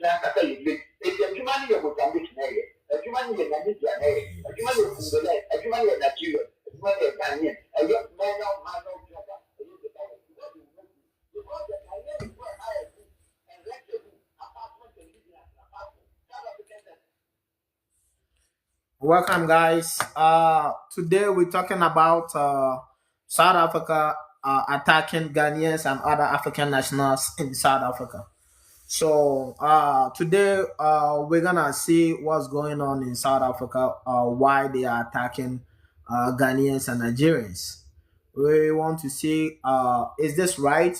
na kasa yɛ eti adwuma no yɛ Mozambique na yɛ adwuma no yɛ Namibia na yɛ adwuma no yɛ Congolese adwuma no yɛ Nigeria adwuma no yɛ Ghanaian ɛyɛ minor brother ɛyɛ the guy what you know because the Ghanaians were hired and rented apartment and living as an apartment South African. Welcome, guys. Today we're talking about South Africa attacking Ghanaians and other African nationals in South Africa. So today we're gonna see what's going on in South Africa, why they are attacking Ghanaians and Nigerians. We want to see is this right?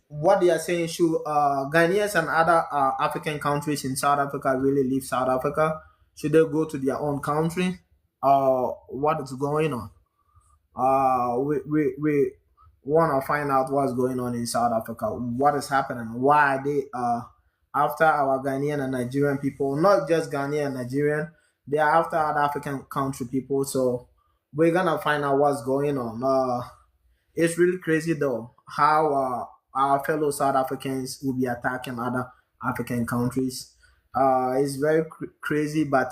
What they are saying should Ghanaians and other African countries in South Africa really leave South Africa? Should they go to their own country? What is going on? We want to find out what's going on in South Africa. What is happening? Why are they after our Ghanaian and Nigerian people? Not just Ghanaian and Nigerian. They are after other African country people. So we're gonna find out what's going on. It's really crazy though how our fellow South Africans will be attacking other African countries. It's very crazy, but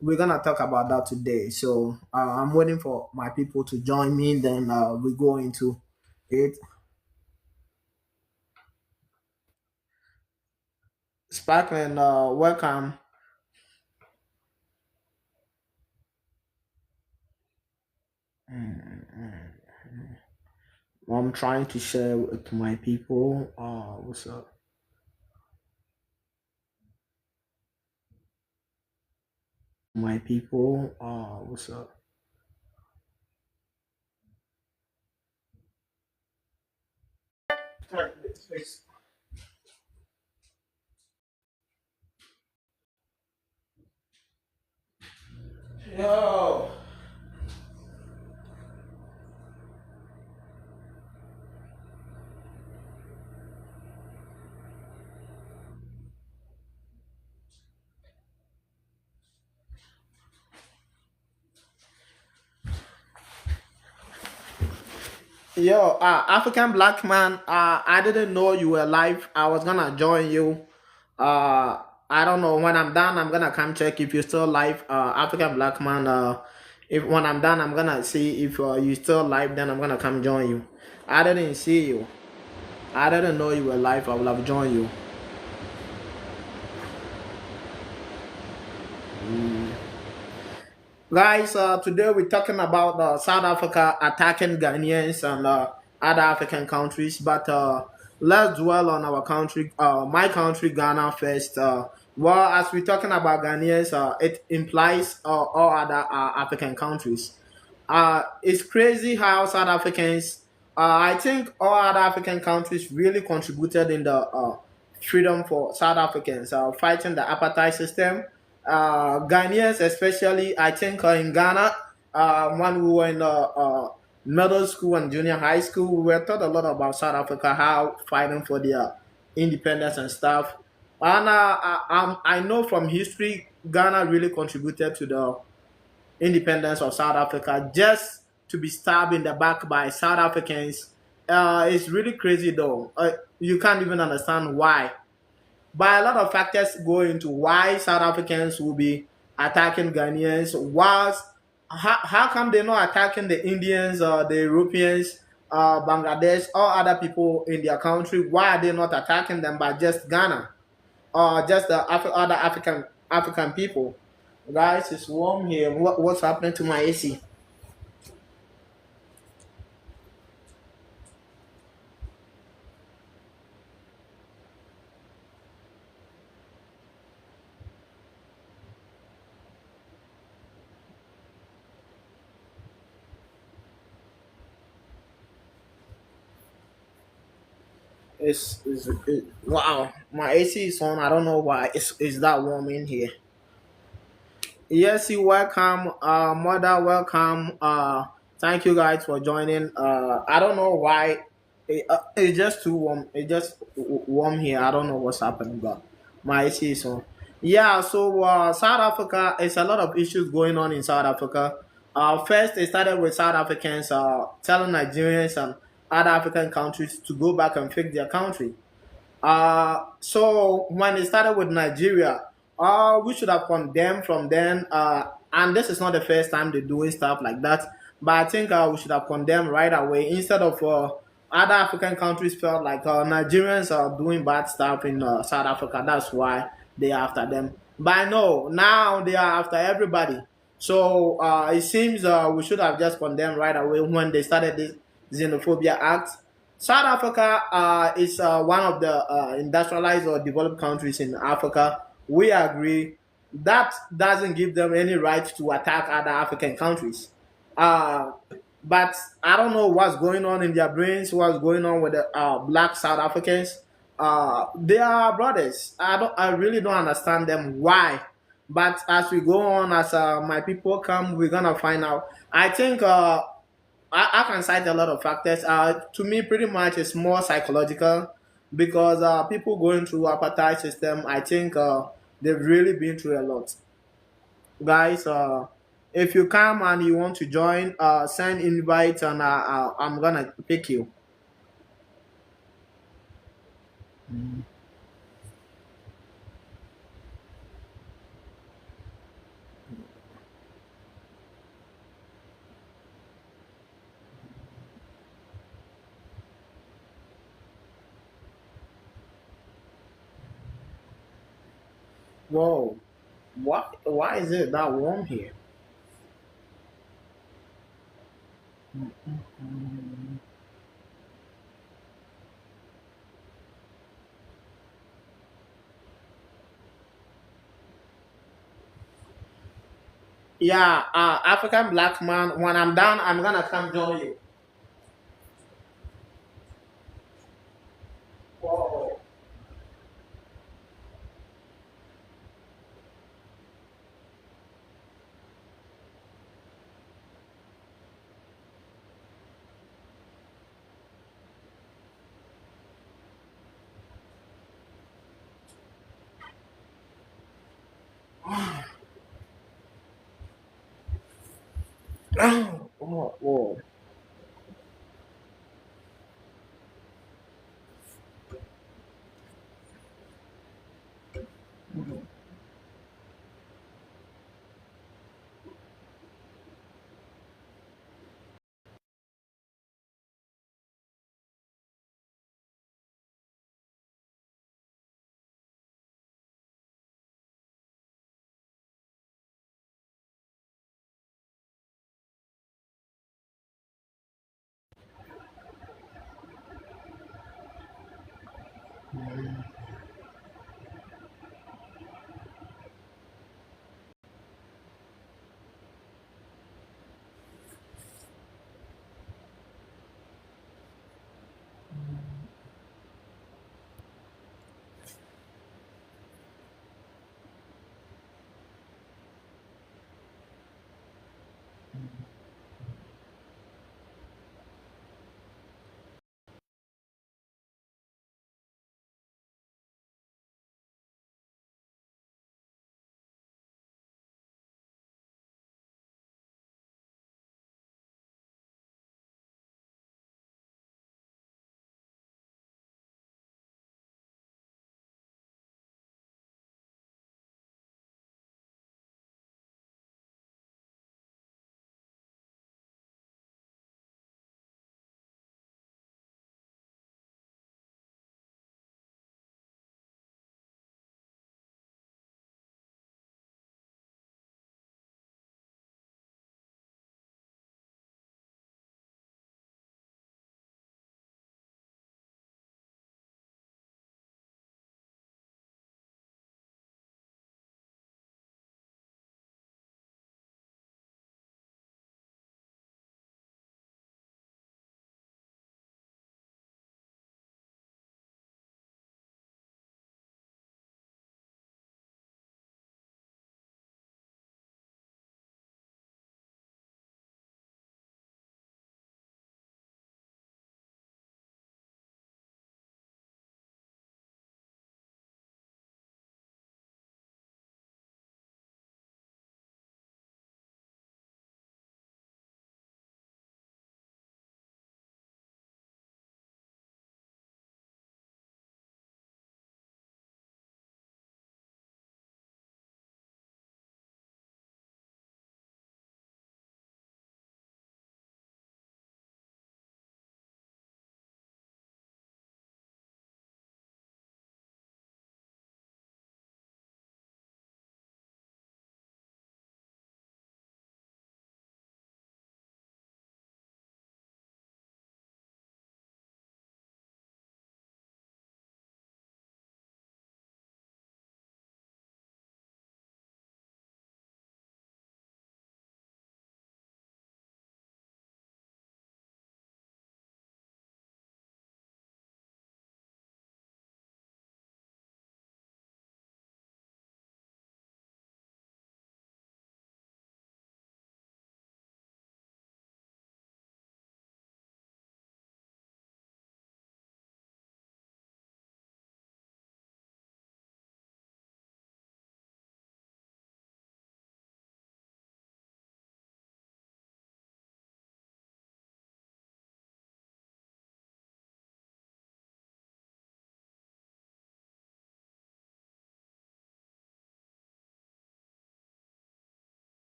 we're gonna talk about that today. So I'm waiting for my people to join me. Then we go into it. Sparkling, welcome. I'm trying to share with my people. What's up? My people. What's up? Yo. Yo, African black man. I didn't know you were live. I was gonna join you. I don't know. When I'm done, I'm gonna come check if you're still live. African black man. If when I'm done, I'm gonna see if you still live. Then I'm gonna come join you. I didn't see you. I didn't know you were live. I will have joined you. Guys, today we're talking about South Africa attacking Ghanaians and other African countries, but let's dwell on our country, my country, Ghana first. Well, as we're talking about Ghanaians, it implies all other African countries. It's crazy how South Africans, I think all other African countries really contributed in the freedom for South Africans, fighting the apartheid system. Ghanaians, especially, I think in Ghana, when we were in middle school and junior high school, we were taught a lot about South Africa, how fighting for their independence and stuff. And I know from history, Ghana really contributed to the independence of South Africa just to be stabbed in the back by South Africans. It's really crazy though. You can't even understand why. But a lot of factors go into why South Africans will be attacking Ghanaians. Whilst how come they're not attacking the Indians or the Europeans, Bangladesh, or other people in their country? Why are they not attacking them by just Ghana or just the other African people? Guys, it's warm here. What's happening to my AC? Wow, my AC is on. I don't know why it's that warm in here. Yes, you welcome, mother. Welcome. Thank you guys for joining. I don't know why it's just too warm. It's just warm here. I don't know what's happening, but my AC is on. Yeah. So South Africa, it's a lot of issues going on in South Africa. First, it started with South Africans telling Nigerians and other African countries to go back and fix their country. So when it started with Nigeria, we should have condemned from then. And this is not the first time they're doing stuff like that. But I think we should have condemned right away instead of other African countries felt like Nigerians are doing bad stuff in South Africa. That's why they are after them. But no, now they are after everybody. So it seems we should have just condemned right away when they started this Xenophobia Act. South Africa is one of the industrialized or developed countries in Africa. We agree that doesn't give them any right to attack other African countries. Uh, but I don't know what's going on in their brains, what's going on with the black South Africans. They are brothers. I really don't understand them. Why? But as we go on, as my people come, we're gonna find out. I think I can cite a lot of factors. To me, pretty much it's more psychological because people going through apartheid system, I think they've really been through a lot. Guys, if you come and you want to join, send invite and I'm gonna pick you. Whoa, what? Why is it that warm here? Yeah, African black man. When I'm done, I'm gonna come join you. Whoa. Oh, whoa.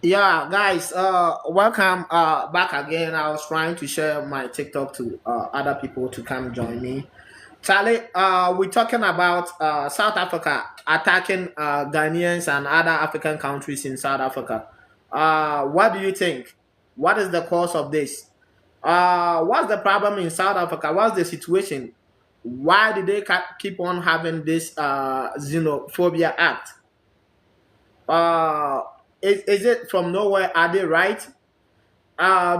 Yeah, guys, welcome back again. I was trying to share my TikTok to other people to come join me. Charlie, we're talking about South Africa attacking Ghanaians and other African countries in South Africa. What do you think? What is the cause of this? What's the problem in South Africa? What's the situation? Why did they keep on having this xenophobia act? Uh, is it from nowhere? Are they right?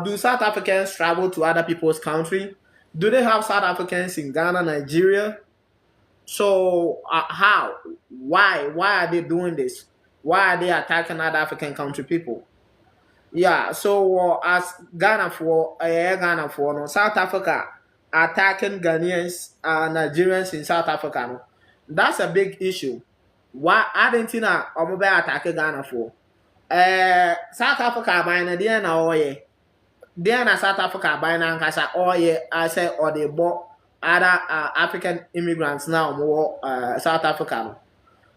Do South Africans travel to other people's country? Do they have South Africans in Ghana, Nigeria? So how? Why? Why are they doing this? Why are they attacking other African country people? Yeah. So as Ghana for no South Africa attacking Ghanaians, Nigerians in South Africa. No, that's a big issue. Why? Argentina or mobile attack Ghana for? South Africa by na na oye. There na South Africa by na nkasa oye I say or they bought other African immigrants now more South Africa.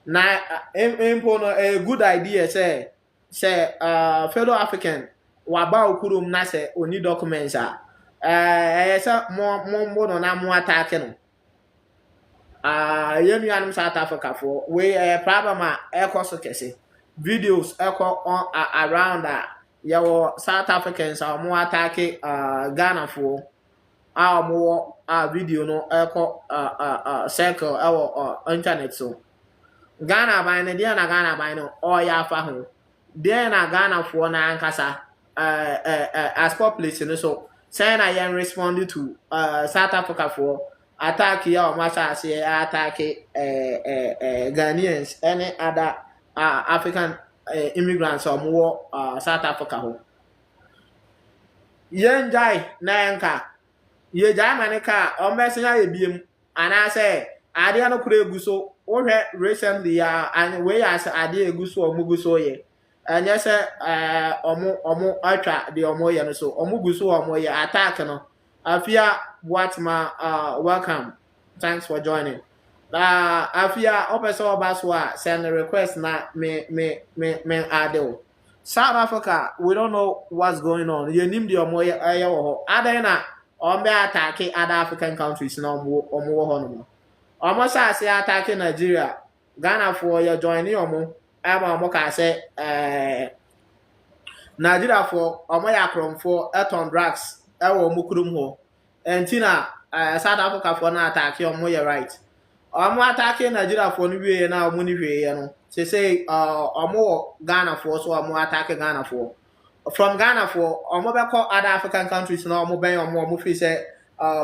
No. Na impo no a good idea say fellow African waba okurum na say oni documents say mo no na mo attack no. Yɛn nuanom South Africa for we problem a ɛkɔ so kɛse videos ɛkɔ on around a yɛwɔ South Africans a wɔn attack Ghana for a wɔn video no ɛkɔ circle ɛwɔ internet so Ghana ban no deɛ na Ghana ban no ɔyɛ afa ho deɛ na Ghana for na ankasa as population no so sɛn na yɛn respond to South Africa for attack ya o masase attack Ghanaians any other African immigrants or more South Africa ho yen jai na nka ye jai manika o mesenya ye biem ana say ade no kura eguso wo hwe recently ya and we as ade eguso o muguso ye anya say omo atwa de omo ye no so omo guso omo ye attack no Afia Watma, welcome. Thanks for joining. Afia Opeso Baswa send a request na me adel. South Africa, we don't know what's going on. You name the Omoya Ayo. Adena Ombe attacking other African countries no Omo Honomo. Almost I say attacking Nigeria. Ghana for your joining Omo. Ama Moka say Nigeria for Omoya Krom for Eton Drax. Ɛwɔ mukurum ho enti na South Africa for na attack omo ye right omo attack Nigeria for no wie na omo ni hweye no say omo Ghana for so omo attack Ghana for from Ghana for omo be call other African countries na omo ben omo feel say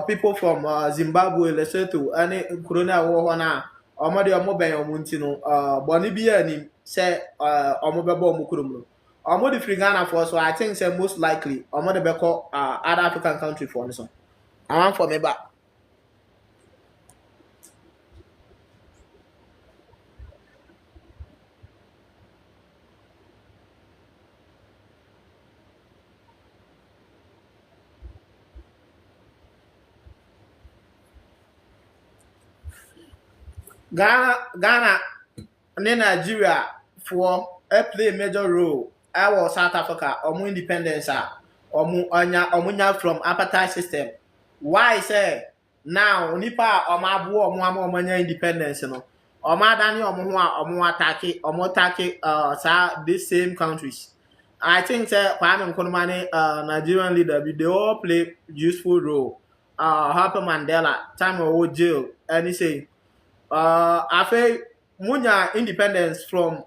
people from Zimbabwe Lesotho any corona wo ho na omo de omo ben omo nti no boni bi ani say omo be bo mukurum no omo the free Ghana for so I think say most likely omo the beko other African country for this one. I want for me back. Ghana and Nigeria for play a major role. I was South Africa omo independence omo anya from apartheid system. Why say now nipa omo abo omo anya independence no. Omo adani omo ho a omo attack these same countries. I think say Kwame Nkrumah Nigerian leader they all play useful role. Harper Mandela time of jail and he say afe munya independence from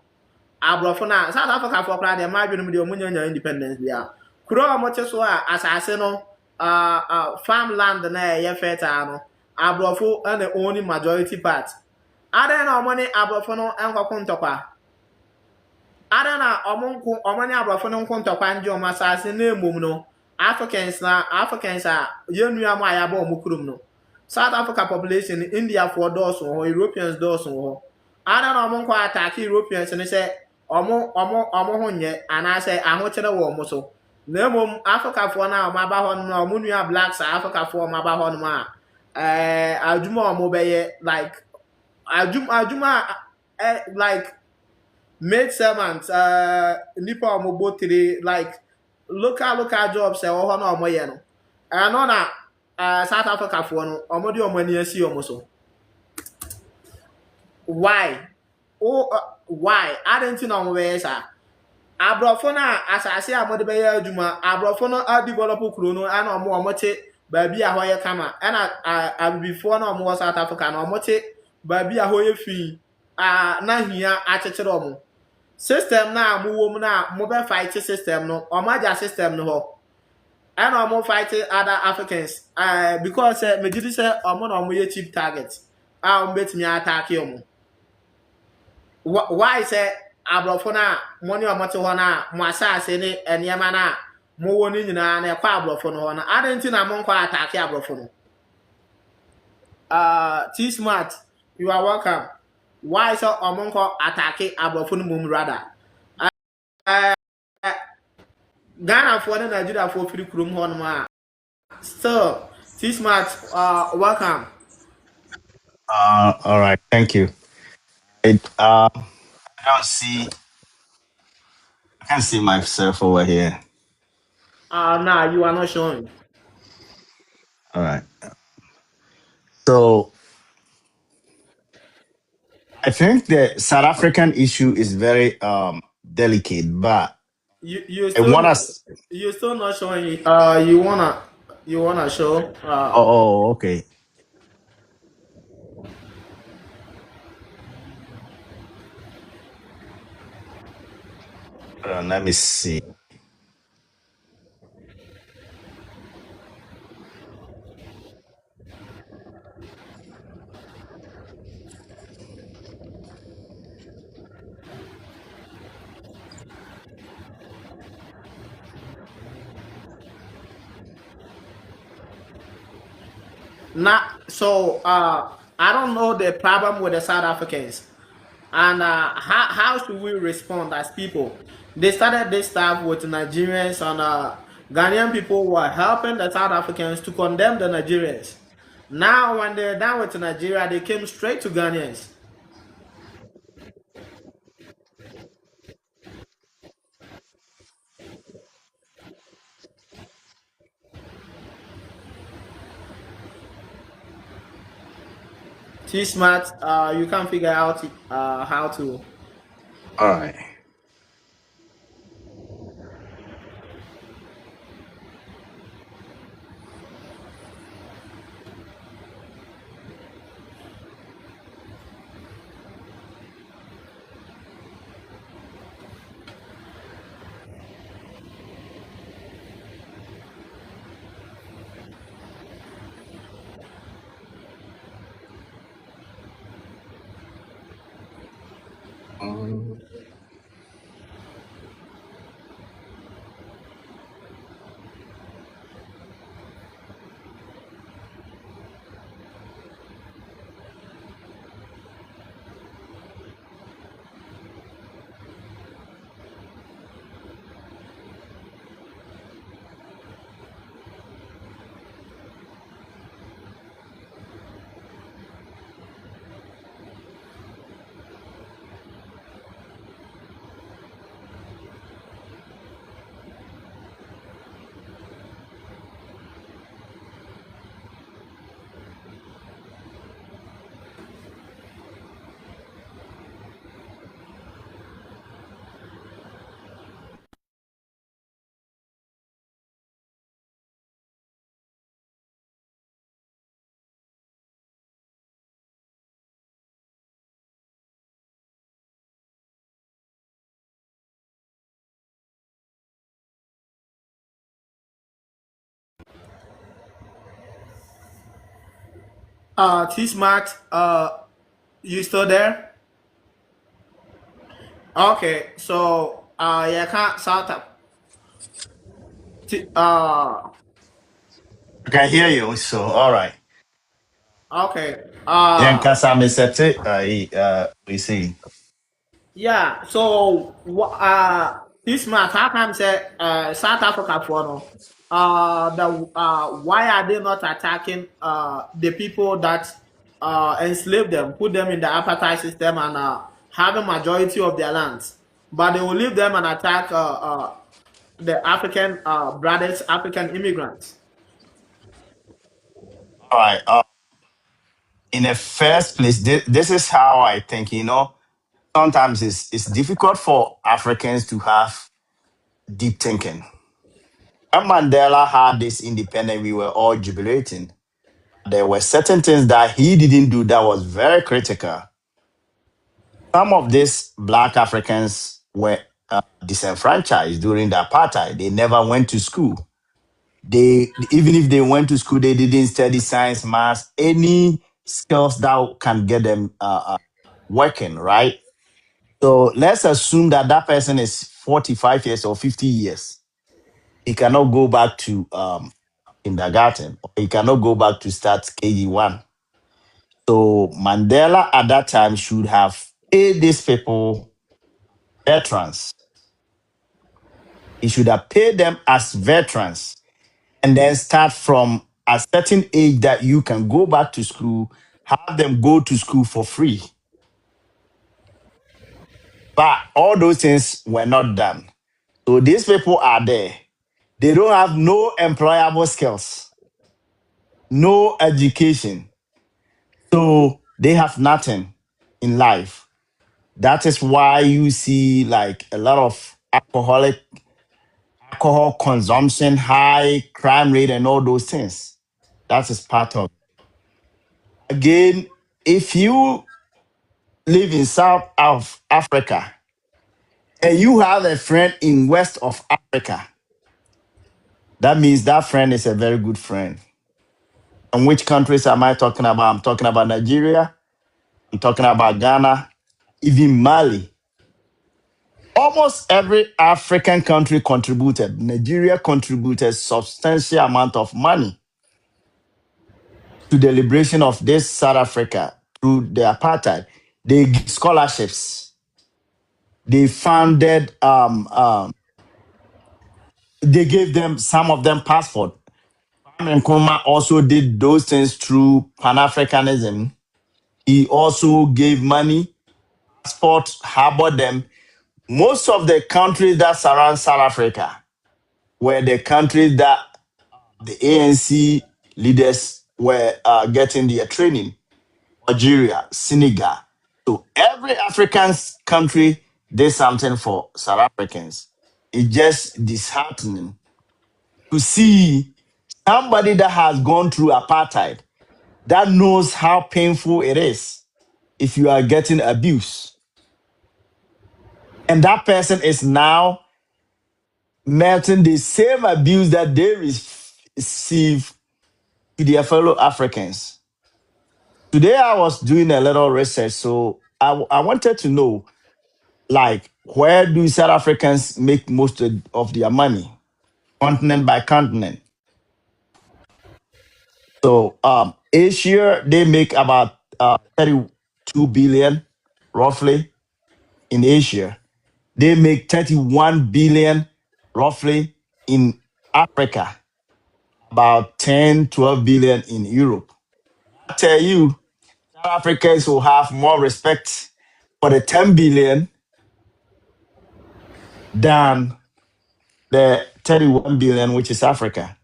abrofo na South Africa for kra de ma dwenu de munya independence bia kuro omote so a asase no farmland na ye fertile no abrofo and the only majority part ada na omoni abrofo no enkoko ntokwa ada na omoni abrofo no nko ntokwa nje omo asase na emom no Africans yenu am ayaba omukurum no South Africa population India for those or Europeans those or I don't know monko attack Europeans and say omo honye and I say ahotere wo mo so na mom Africa for na ma ba hon no mo nua blacks Africa for ma ba hon ma adwuma omo beye like adwuma like maid servant, nipa ọmọ botire like local jobs ẹwọ hɔ na ọmọ yɛ no ɛno na South Africa foɔ no ọmọ de ọmọ ani asi ọmọ so. Why? Why? Adịn nti na ọmọ bɛyɛ saa? Aborɔfo no a asase a wɔde bɛyɛ adwuma, aborɔfo no adevelop kuro no ɛna ọmọ te baabi a hɔ yɛ kama ɛna abibifoɔ na ọmọ wɔ South Africa na ọmọ te baabi a hɔ yɛ fii na hia akyekyere ọmọ. System na mo wom na mo be fight system no o ma ja system no ho and o mo fight other Africans because me did say o mo na mo ye cheap target o betimi attack you. Why say abrofo na money o mo te ho na mo asase ne enema na mo wo ni nyina na kwa abrofo no ho na adenti na mo kwa attack abrofo no. T smart, you are welcome. Why so o mo kwa attack abrofo no mum rather? Ghana for the Nigeria for free room on so T smart welcome. All right, thank you. It I don't see. I can't see myself over here. Nah, you are not showing. All right. So I think the South African issue is very delicate, but You I still want not us. you still not showing you wanna show Oh, okay. Let me see. not so I don't know the problem with the South Africans. And how should we respond as people? They started this stuff with Nigerians and Ghanaian people were helping the South Africans to condemn the Nigerians. Now, when they're done with Nigeria, they came straight to Ghanaians. T smart, you can figure out how to. All right. Um, T smart, you still there? Okay, so you can't start up. I can hear you. So, all right. Okay, Yeah, because I'm set it. We see. yeah, so this month, how come say South Africa for no? The why are they not attacking the people that enslaved them, put them in the apartheid system and having majority of their lands, but they will leave them and attack the African brothers, African immigrants. All right. In the first place, this is how I think. Sometimes it's difficult for Africans to have deep thinking. When Mandela had this independence, we were all jubilating. There were certain things that he didn't do that was very critical. Some of these black Africans were disenfranchised during the apartheid. They never went to school. They even if they went to school, they didn't study science, math, any skills that can get them working, right? So let's assume that that person is 45 years or 50 years. He cannot go back to kindergarten. Or he cannot go back to start KG1. So Mandela at that time should have paid these people veterans. He should have paid them as veterans and then start from a certain age that you can go back to school, have them go to school for free. But all those things were not done. So these people are there. They don't have no employable skills, no education. So they have nothing in life. That is why you see like a lot of alcohol consumption, high crime rate, and all those things. That is part of it. Again, if you live in South of Africa and you have a friend in West of Africa, that means that friend is a very good friend. And which countries am I talking about? I'm talking about Nigeria. I'm talking about Ghana, even Mali. Almost every African country contributed. Nigeria contributed substantial amount of money to the liberation of this South Africa through the apartheid. They give scholarships. They founded. They gave them some of them passport. Kwame Nkrumah also did those things through Pan Africanism. He also gave money, passport, harbored them. Most of the countries that surround South Africa were the countries that the ANC leaders were getting their training. Algeria, Senegal. So every African country did something for South Africans. It's just disheartening to see somebody that has gone through apartheid that knows how painful it is if you are getting abuse. And that person is now melting the same abuse that they receive to their fellow Africans. Today I was doing a little research, so I wanted to know, like, where do South Africans make most of their money, continent by continent? So Asia, they make about 32 billion, roughly, in Asia. They make 31 billion, roughly, in Africa, about 10, 12 billion in Europe. I tell you, South Africans will have more respect for the 10 billion than the 31 billion, which is Africa.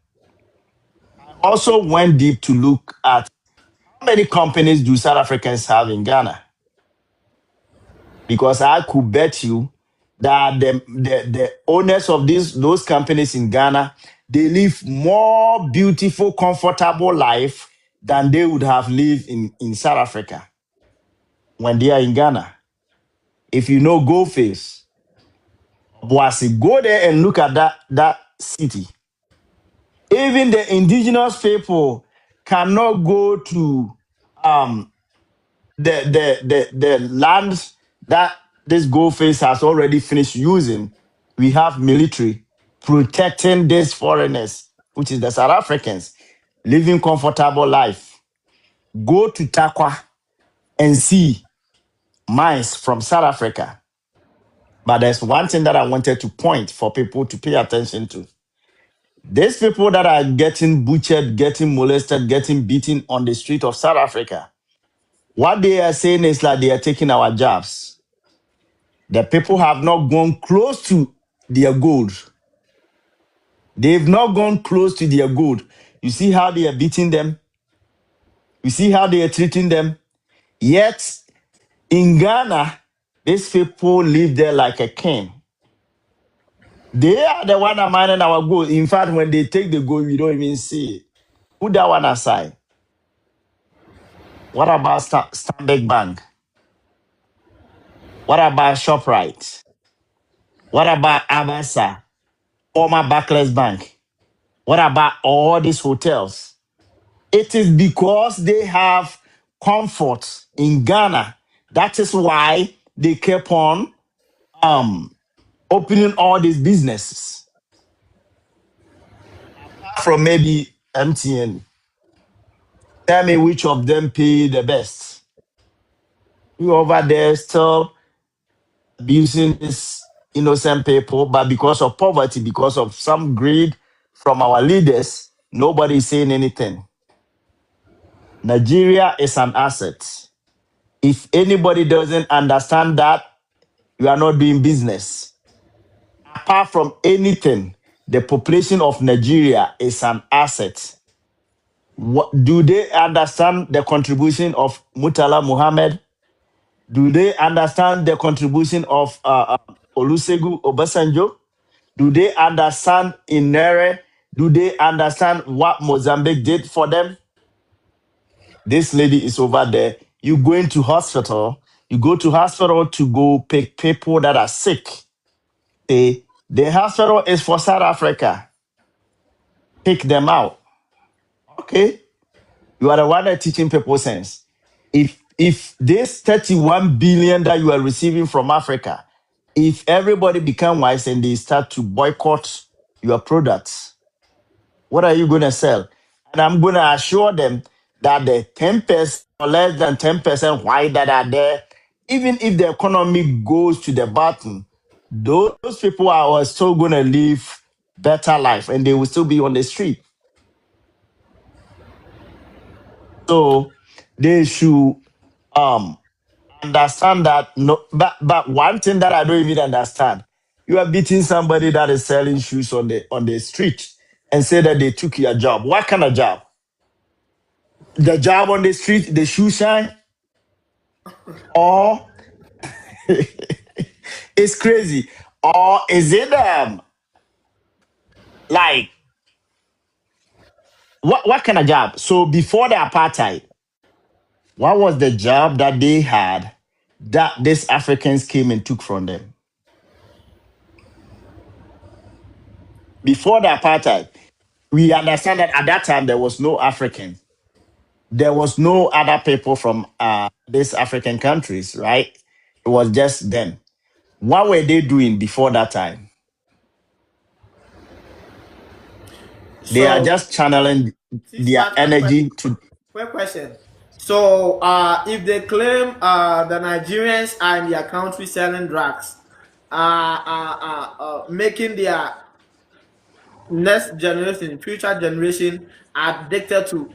Also went deep to look at how many companies do South Africans have in Ghana? Because I could bet you that the owners of those companies in Ghana, they live more beautiful, comfortable life than they would have lived in South Africa when they are in Ghana. If you know Goldface, Boasi, go there and look at that city. Even the indigenous people cannot go to um, the lands that this Goldface has already finished using. We have military protecting these foreigners, which is the South Africans, living comfortable life. Go to Takwa and see mines from South Africa. But there's one thing that I wanted to point for people to pay attention to. These people that are getting butchered, getting molested, getting beaten on the street of South Africa, what they are saying is like they are taking our jobs. The people have not gone close to their gold. They've not gone close to their gold. You see how they are beating them? You see how they are treating them? Yet in Ghana, these people live there like a king. They are the one that mining our gold. In fact, when they take the gold, we don't even see it. Put that one aside. What about Stanbic Bank? What about ShopRite? What about Abasa, former Barclays Bank? What about all these hotels? It is because they have comfort in Ghana. That is why they kept on um, opening all these businesses. Apart from maybe MTN, tell me which of them pay the best. You over there still abusing these innocent people, but because of poverty, because of some greed from our leaders, nobody is saying anything. Nigeria is an asset. If anybody doesn't understand that, you are not doing business. Apart from anything, the population of Nigeria is an asset. What, do they understand the contribution of Murtala Muhammad? Do they understand the contribution of Olusegun Obasanjo? Do they understand Inere? Do they understand what Mozambique did for them? This lady is over there. You go into hospital, you go to hospital to go pick people that are sick. The hospital is for South Africa. Pick them out. Okay. You are the one that teaching people sense. If this 31 billion that you are receiving from Africa, if everybody become wise and they start to boycott your products, what are you going to sell? And I'm going to assure them that the 10% or less than 10% white that are there, even if the economy goes to the bottom, those people are still going to live better life and they will still be on the street. So they should um understand that. No, but one thing that I don't even understand, you are beating somebody that is selling shoes on the street and say that they took your job. What kind of job? The job on the street, the shoe shine, or it's crazy, or is it like what kind of job? So before the apartheid, what was the job that they had that these Africans came and took from them? Before the apartheid, we understand that at that time there was no African, there was no other people from these African countries, right? It was just them. What were they doing before that time? They are So, just channeling sis, their but energy to. quick question. So, if they claim the Nigerians are in their country selling drugs, making their next generation, future generation addicted to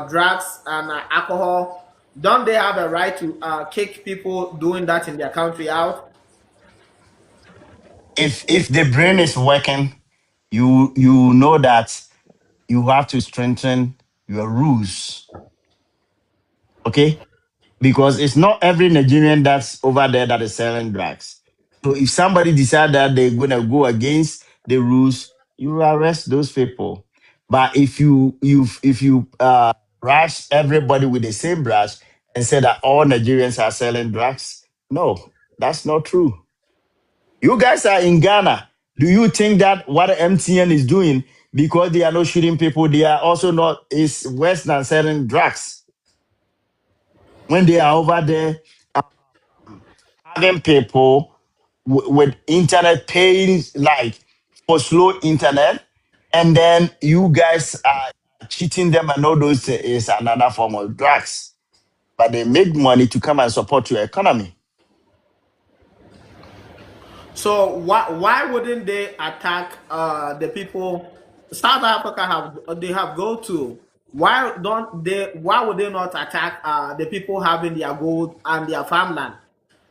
drugs and alcohol, don't they have a right to kick people doing that in their country out? If the brain is working, you know that you have to strengthen your rules, okay? Because it's not every Nigerian that's over there that is selling drugs. So if somebody decide that they're gonna go against the rules, you arrest those people. But if you rush everybody with the same brush and say that all Nigerians are selling drugs, no, that's not true. You guys are in Ghana. Do you think that what MTN is doing because they are not shooting people, they are also not is worse than selling drugs when they are over there having people with internet paying like for slow internet, and then you guys are cheating them and all those is another form of drugs. But they make money to come and support your economy. So why wouldn't they attack the people? South Africa have go to. Why would they not attack the people having their gold and their farmland?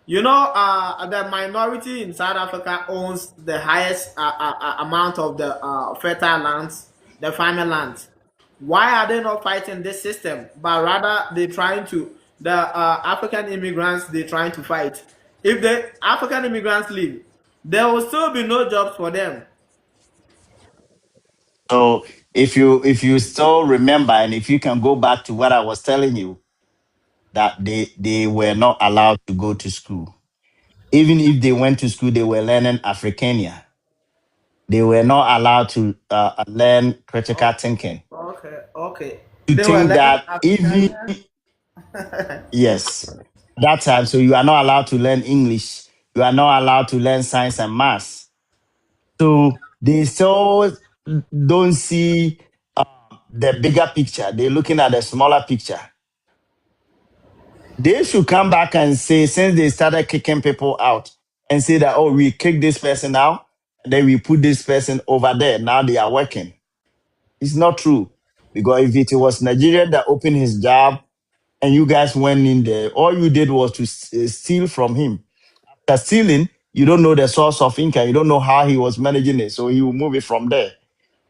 The minority in South Africa owns the highest amount of the fertile lands, the farming lands. Why are they not fighting this system, but rather they trying to the African immigrants they trying to fight? If the African immigrants leave, there will still be no jobs for them. So if you still remember, and if you can go back to what I was telling you, that they were not allowed to go to school. Even if they went to school, they were learning Africania. They were not allowed to learn critical Oh, thinking. okay, okay. To They were think learning that even African. yes, that time, so you are not allowed to learn English. You are not allowed to learn science and maths. So they still don't see the bigger picture. They're looking at the smaller picture. They should come back and say, since they started kicking people out, and say that, oh, we kick this person out, then we put this person over there. Now they are working. It's not true. Because if it was Nigeria that opened his job and you guys went in there, all you did was to steal from him. After stealing, you don't know the source of income. You don't know how he was managing it. So he will move it from there.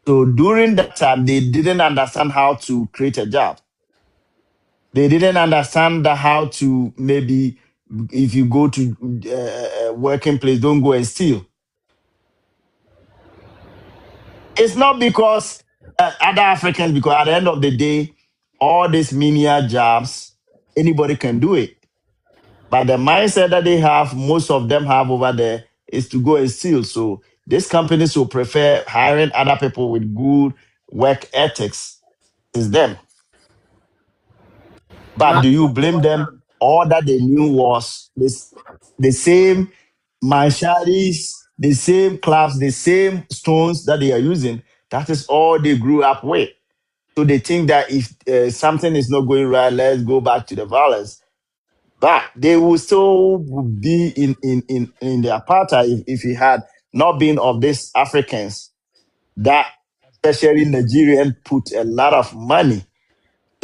So during that time, they didn't understand how to create a job. They didn't understand how to maybe if you go to a working place, don't go and steal. It's not because other Africans, because at the end of the day, all these menial jobs, anybody can do it. But the mindset that they have, most of them have over there, is to go and steal. So these companies will prefer hiring other people with good work ethics. Is them. But Now, do you blame them? All that they knew was this the same machetes, the same clubs, the same stones that they are using. That is all they grew up with. So they think that if something is not going right, let's go back to the violence. But they will still be in the apartheid if it had not been of these Africans that, especially Nigerian, put a lot of money.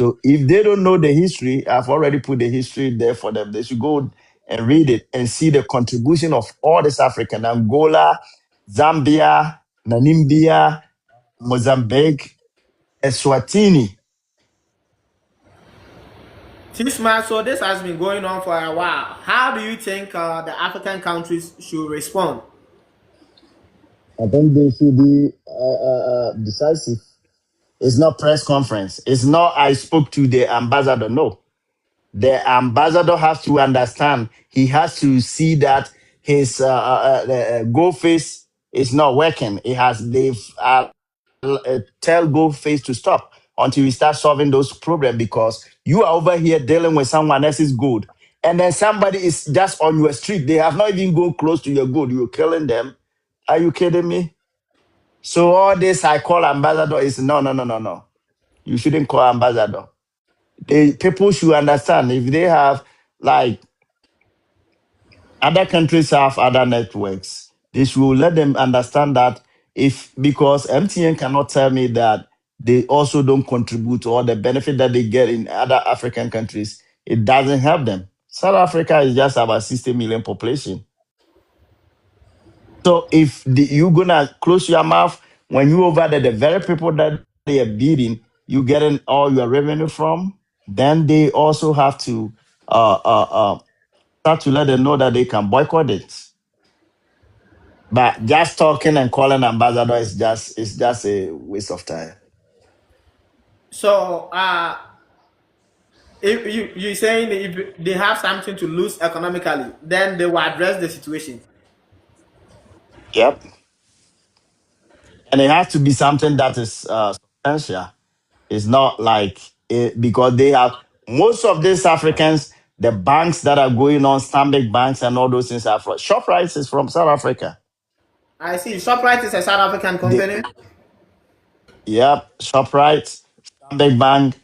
So if they don't know the history, I've already put the history there for them. They should go and read it and see the contribution of all this African Angola, Zambia, Namibia, Mozambique, Eswatini. So this has been going on for a while. How do you think the African countries should respond? I think they should be decisive. It's not press conference. It's not I spoke to the ambassador. No, the ambassador has to understand. He has to see that his go face is not working. It has they've tell go face to stop until we start solving those problems because you are over here dealing with someone else's good. And then somebody is just on your street. They have not even gone close to your good. You're killing them. Are you kidding me? So all this I call ambassador is no, no, no, no, no. You shouldn't call ambassador. People should understand if they have like other countries have other networks. They should let them understand that if because MTN cannot tell me that they also don't contribute to all the benefit that they get in other African countries, it doesn't help them. South Africa is just about 60 million population. So if you gonna close your mouth when you over there, the very people that they are beating, you getting all your revenue from, then they also have to start to let them know that they can boycott it. But just talking and calling ambassador is just a waste of time. So if you're saying if they have something to lose economically, then they will address the situation. Yep. And it has to be something that is substantial. It's not like because they have most of these Africans, the banks that are going on, Stanbic banks and all those things are from Shoprite is from South Africa. I see. Shoprite is a South African They, company. yep, Shoprite, Stanbic Bank,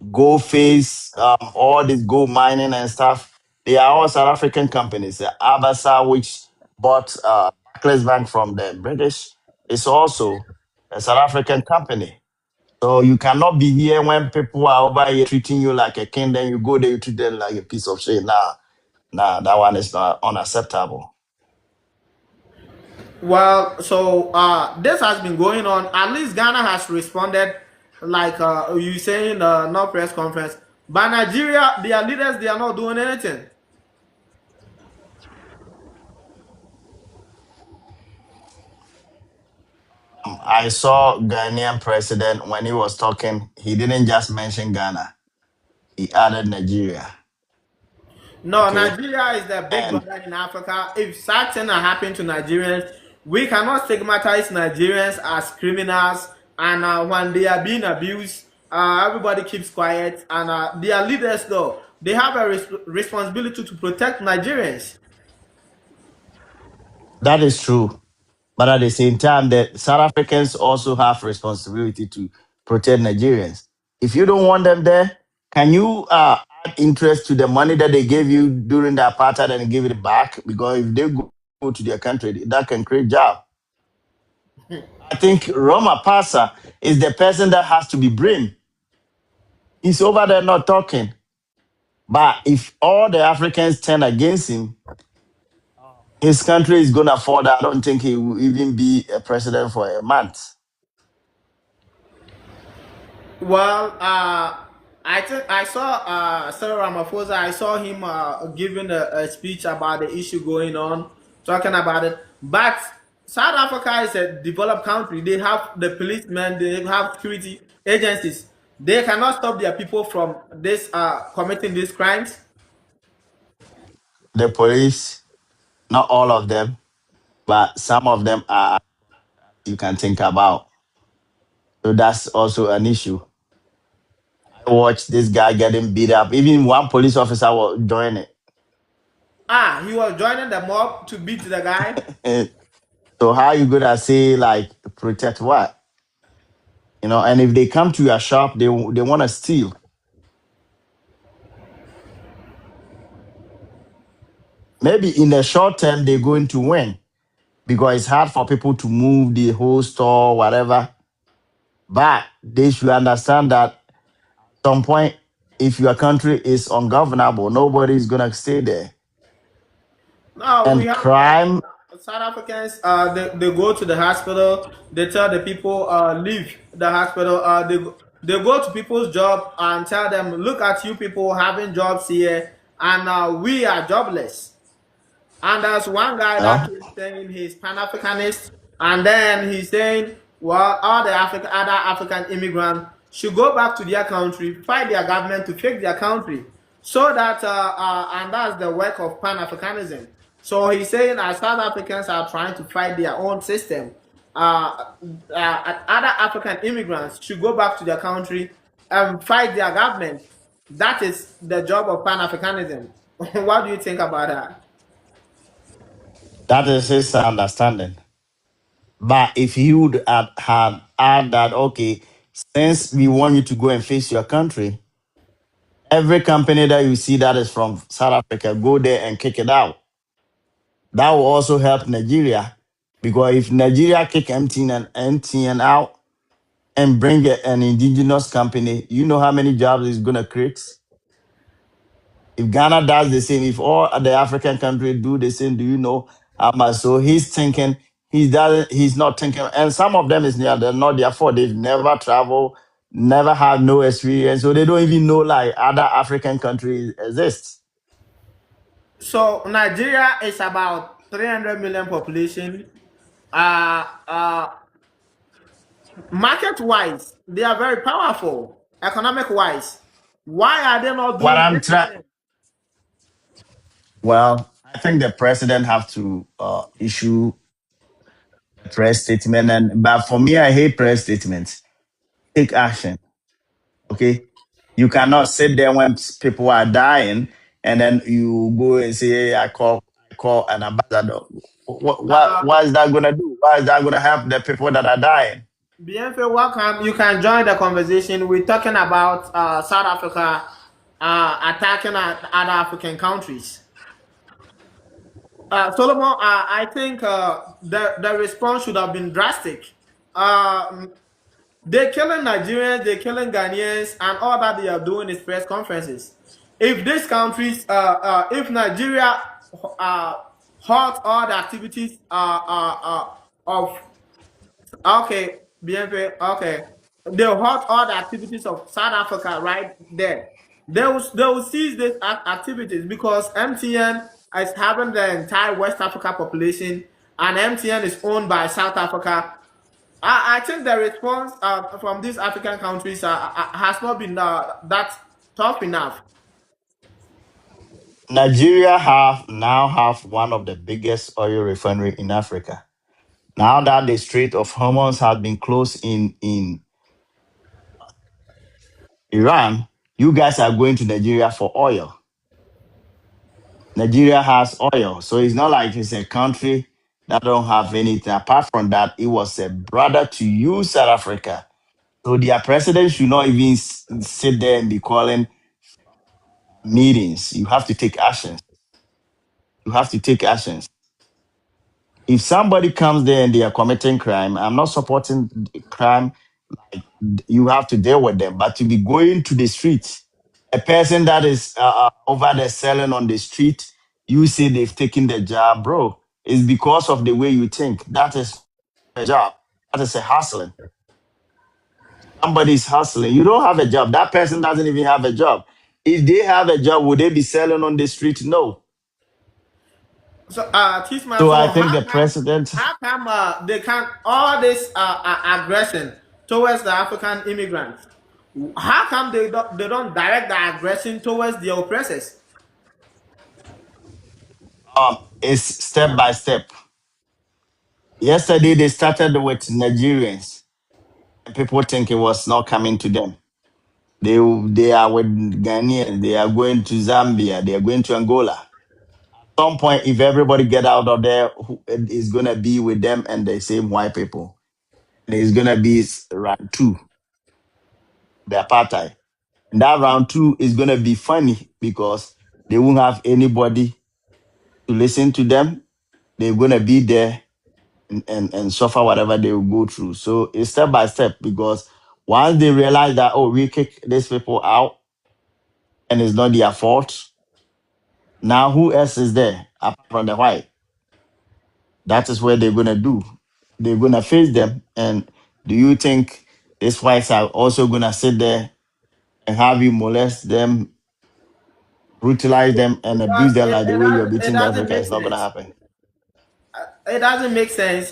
Go Face, all this gold mining and stuff. They are all South African companies. Abasa, which bought Barclays Bank from the British, is also a South African company. So you cannot be here when people are over here treating you like a king, then you go there, you treat them like a piece of shit. Nah, Nah, that one is not unacceptable. Well, so this has been going on. At least Ghana has responded, like you saying, no press conference. But Nigeria, their leaders, they are not doing anything. I saw Ghanaian president when he was talking, he didn't just mention Ghana. He added Nigeria. No, Okay. Nigeria is the big And brother in Africa. If such things are happening to Nigerians, we cannot stigmatize Nigerians as criminals. And when they are being abused, everybody keeps quiet. And their leaders, though, they have a responsibility to protect Nigerians. that is true. But at the same time, the South Africans also have responsibility to protect Nigerians. If you don't want them there, can you add interest to the money that they gave you during the apartheid and give it back? Because if they go to their country, that can create job. I think Roma Pasa is the person that has to be blamed. He's over there not talking. But if all the Africans turn against him, his country is going to fall. I don't think he will even be a president for a month. Well, I think I saw Cyril Ramaphosa. I saw him giving a speech about the issue going on, talking about it. But South Africa is a developed country. They have the policemen. They have security agencies. They cannot stop their people from this committing these crimes. The police, not all of them, but some of them are you can think about. So that's also an issue. I watched this guy getting beat up. Even one police officer will join He was joining the mob to beat the guy. it. So how you gonna say like protect what? And if they come to your shop, they want to steal. Maybe in the short term they're going to win because it's hard for people to move the whole store, whatever. But they should understand that at some point, if your country is ungovernable, nobody is gonna stay there. No, we And have crime, South Africans. They go to the hospital. They tell the people leave the hospital. They go to people's job and tell them, look at you people having jobs here, and we are jobless. And there's one guy that uh, keeps saying he's Pan Africanist, and then he's saying, well, all the other African immigrants should go back to their country, fight their government to fix their country, so that and that's the work of Pan Africanism. So he's saying, as South Africans are trying to fight their own system, other African immigrants should go back to their country and fight their government. That is the job of Pan Africanism. What do you think about that? that is his understanding. But if he would have had add that, okay, since we want you to go and face your country, every company that you see that is from South Africa, go there and kick it out. That will also help Nigeria because if Nigeria kick MTN out and bring an indigenous company, you know how many jobs it's gonna create. If Ghana does the same, if all the African countries do the same, do you know how much? So he's thinking he's not thinking, and some of them is they're not their fault. They've never traveled, never had no experience, so they don't even know like other African countries exist. So Nigeria is about 300 million population. Uh, uh, Market wise, they are very powerful. Economic wise, why are they not What doing I'm trying, anything? well, I think the president have to issue a press statement, and but for me, I hate press statements. Take action. Okay. You cannot sit there when people are dying and then you go and say, hey, I call an ambassador. Uh, What is that gonna do? Why is that gonna help the people that are dying? Bienfe, welcome. You can join the conversation. We're talking about South Africa attacking other African countries. Solomon, I think the response should have been drastic. Uh, they're killing Nigerians, they're killing Ghanaians, and all that they are doing is press conferences. If these countries, if Nigeria uh, halt all the activities of okay, BNP, okay, they halt all the activities of South Africa right there. They will seize these activities because MTN is having the entire West Africa population, and MTN is owned by South Africa. I think the response from these African countries has not been that tough enough. Nigeria have now have one of the biggest oil refinery in Africa. Now that the Strait of Hormuz has been closed in Iran, you guys are going to Nigeria for oil. Nigeria has oil, so it's not like it's a country that don't have anything. Apart from that, it was a brother to you, South Africa. So their president should not even sit there and be calling meetings. You have to take actions. You have to take actions. If somebody comes there and they are committing crime, I'm not supporting crime. You have to deal with them. But to be going to the street, a person that is over there selling on the street, you say they've taken the job, bro. It's because of the way you think. That is a job. That is a hustling. Somebody's hustling. You don't have a job. That person doesn't even have a job. If they have a job, would they be selling on the street? No. So, Tisma, So I so think the president, how come they can all this aggression towards the African immigrants? How come they don't direct the aggression towards the oppressors? is step by step. Yesterday they started with Nigerians. People think it was not coming to them. They are with Ghanaians. They are going to Zambia. They are going to Angola. At some point, if everybody get out of there, who is gonna be with them and the same white people. And it's gonna be round two, the apartheid. And that round two is gonna be funny because they won't have anybody to listen to them. They're gonna be there and suffer whatever they will go through. So it's step by step because once they realize that, oh, we kick these people out and it's not their fault, now who else is there apart from the white? That is what they're gonna do. They're gonna face them. And do you think these whites are also gonna sit there and have you molest them, brutalize them, and abuse them like the way you're It beating the doesn't Africa? make It's not gonna sense. happen. It doesn't make sense.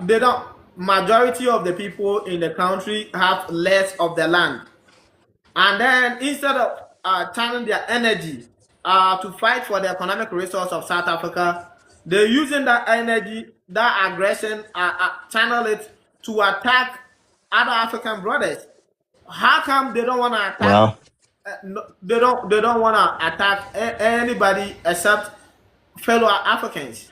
They don't. Majority of the people in the country have less of the land, and then instead of channeling their energy to fight for the economic resource of South Africa, they're using that energy, that aggression, channel it to attack other African brothers. How come they don't want to attack? Well, They don't want to attack anybody except fellow Africans.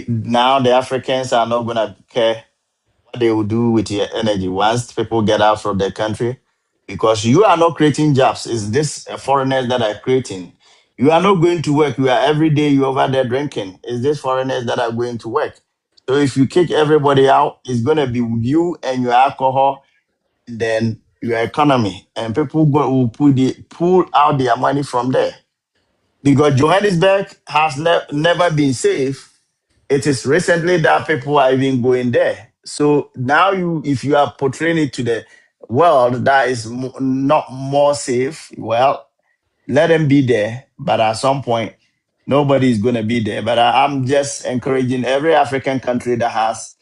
now the Africans are not gonna care what they will do with your energy once people get out from the country because you are not creating jobs. It's this foreigners that are creating. You are not going to work. You are every day you over there drinking. It's these foreigners that are going to work. So if you kick everybody out, it's gonna be you and your alcohol, then your economy, and people will pull out their money from there because Johannesburg has never been safe. It is recently that people are even going there. So now if you are portraying it to the world that is not more safe, well, let them be there. But at some point, nobody is going to be there. But I'm just encouraging every African country that has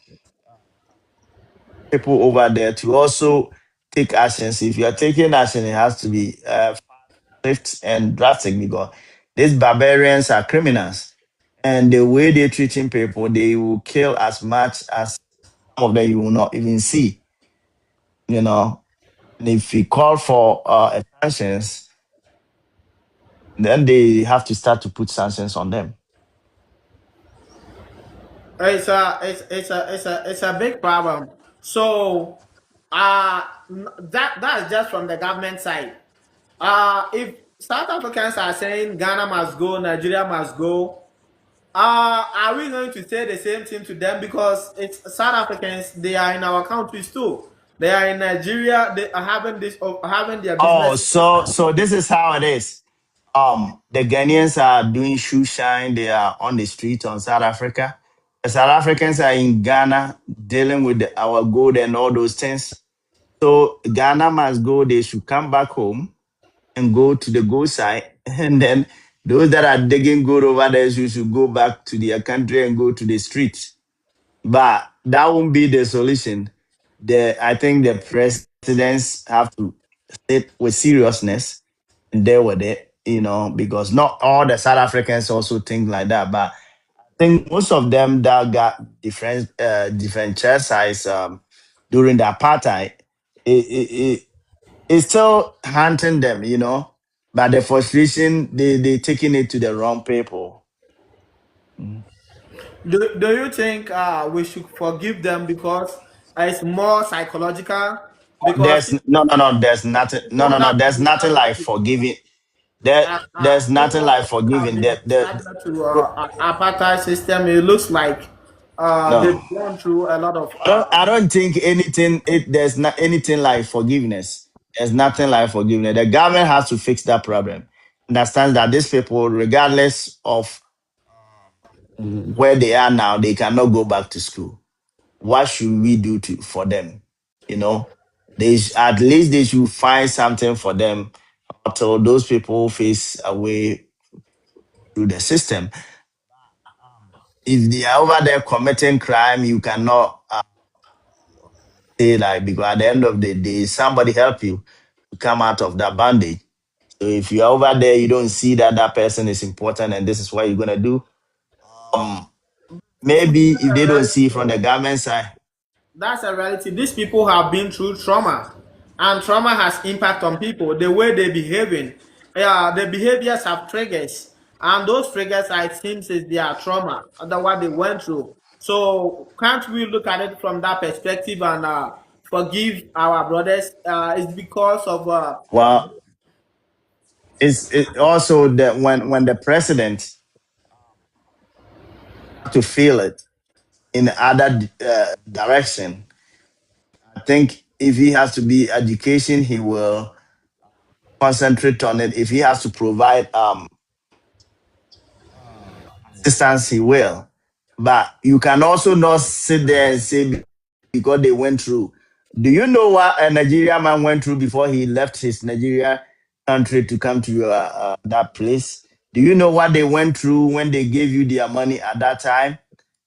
people over there to also take actions. If you are taking action, it has to be swift and drastic because these barbarians are criminals. And the way they're treating people, they will kill as much as some of them you will not even see, you know. And if we call for sanctions, then they have to start to put sanctions on them. It's a big problem. So that's just from the government side. If South Africans are saying Ghana must go, Nigeria must go, are we going to say the same thing to them? Because it's South Africans, they are in our countries too. They are in Nigeria. They are having this, having their Oh, business. so this is how it is. The Ghanaians are doing shoe shine. They are on the street on South Africa. The South Africans are in Ghana dealing with our gold and all those things. So Ghana must go. They should come back home and go to the gold side, and then those that are digging gold over there should go back to their country and go to the streets. But that won't be the solution. I think the presidents have to sit with seriousness and deal with it, because not all the South Africans also think like that. But I think most of them that got different chest size during the apartheid, it's still hunting them, But the frustration, they taking it to the wrong people. Mm. Do you think we should forgive them because it's more psychological? Because There's no, no, no. There's nothing. No, people no, no. that There's nothing like forgiving. There's nothing like have forgiving. been subject to apartheid system, it looks like No, they've gone through a lot of. I don't think anything. There's not anything like forgiveness. There's nothing like forgiveness. The government has to fix that problem. Understand that these people, regardless of where they are now, they cannot go back to school. What should we do for them? You know, at least they should find something for them until those people face a way through the system. If they are over there committing crime, you cannot say like, because at the end of the day, somebody help you to come out of that bandage. So if you're over there, you don't see that that person is important and this is what you're gonna do. Um, Maybe if they don't see from the government side. That's a reality. These people have been through trauma, and trauma has impact on people. The way they behaving, yeah, the behaviors have triggers, and those triggers, I think, is their trauma, the what they went through. So can't we look at it from that perspective and forgive our brothers? It's because of Well, it's also that when the president have to feel it in the other direction. I think if he has to be education, he will concentrate on it. If he has to provide assistance, he will. But you can also not sit there and say because they went through. Do you know what a Nigerian man went through before he left his Nigeria country to come to that place? Do you know what they went through when they gave you their money at that time?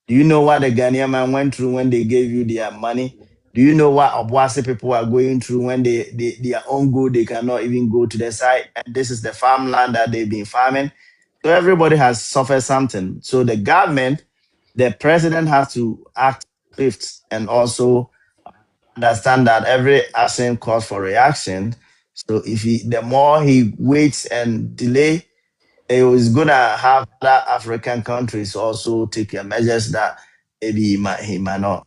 Do you know what the Ghanaian man went through when they gave you their money? Do you know what Obuasi people are going through when their own good, they cannot even go to the site? And this is the farmland that they've been farming. So everybody has suffered something. So the government, the president has to act swift and also understand that every action calls for reaction. So the more he waits and delay, it was gonna have other African countries also take measures that maybe he might not.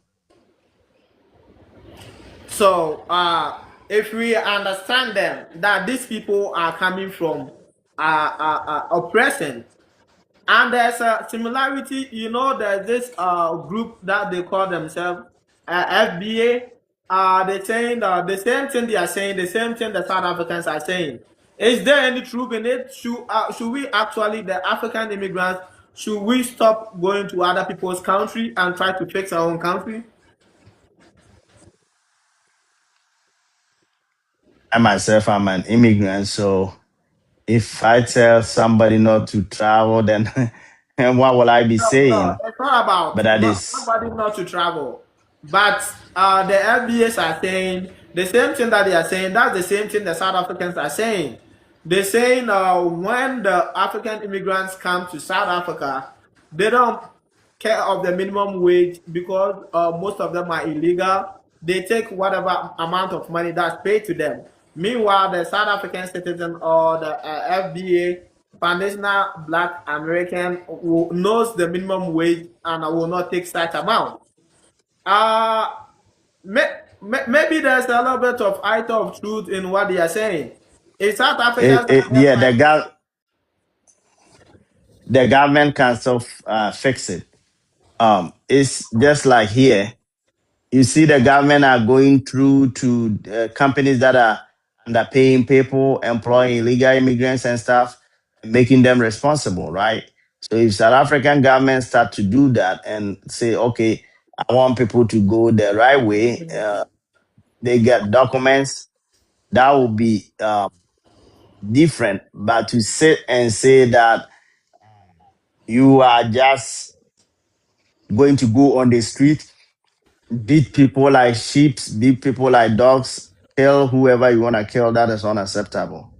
so. If we understand them that these people are coming from oppression. And there's a similarity, there's this group that they call themselves FBA. They're saying the same thing they are saying, the same thing the South Africans are saying. Is there any truth in it? Should we actually, the African immigrants, should we stop going to other people's country and try to fix our own country? I myself, I'm an immigrant, so if I tell somebody not to travel, then and what will I be No, no, saying? it's not But about that not is, nobody not to travel, but the FBAs are saying the same thing that they are saying. That's the same thing the South Africans are saying. They're saying when the African immigrants come to South Africa, they don't care of the minimum wage because most of them are illegal. They take whatever amount of money that's paid to them. Meanwhile, the South African citizen or the FBA, foundational Black American, who knows the minimum wage and will not take such amount. Uh, maybe there's a little bit of item of truth in what they are saying. If South Africans are just yeah, like, the government can still fix it. It's just like here. You see, the government are going through to companies that are underpaying people, employing illegal immigrants and stuff, making them responsible, right? So if South African government start to do that and say, okay, I want people to go the right way, they get documents, that will be different. But to sit and say that you are just going to go on the street, beat people like sheep, beat people like dogs, kill whoever you want to kill, that is unacceptable.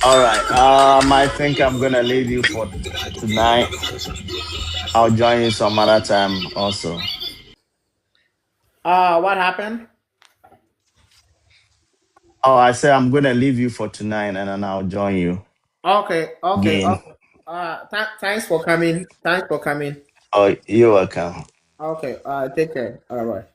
All right. I think I'm gonna leave you for tonight. I'll join you some other time also. What happened? Oh, I said I'm gonna leave you for tonight and then I'll join you Okay, okay, again. okay. Thanks for coming. Thanks for coming. Oh, you're welcome. Okay, take care. All right.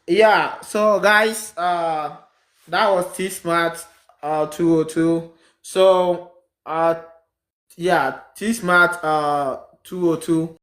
Yeah, so guys, that was T Smart 202. So yeah, T Smart 202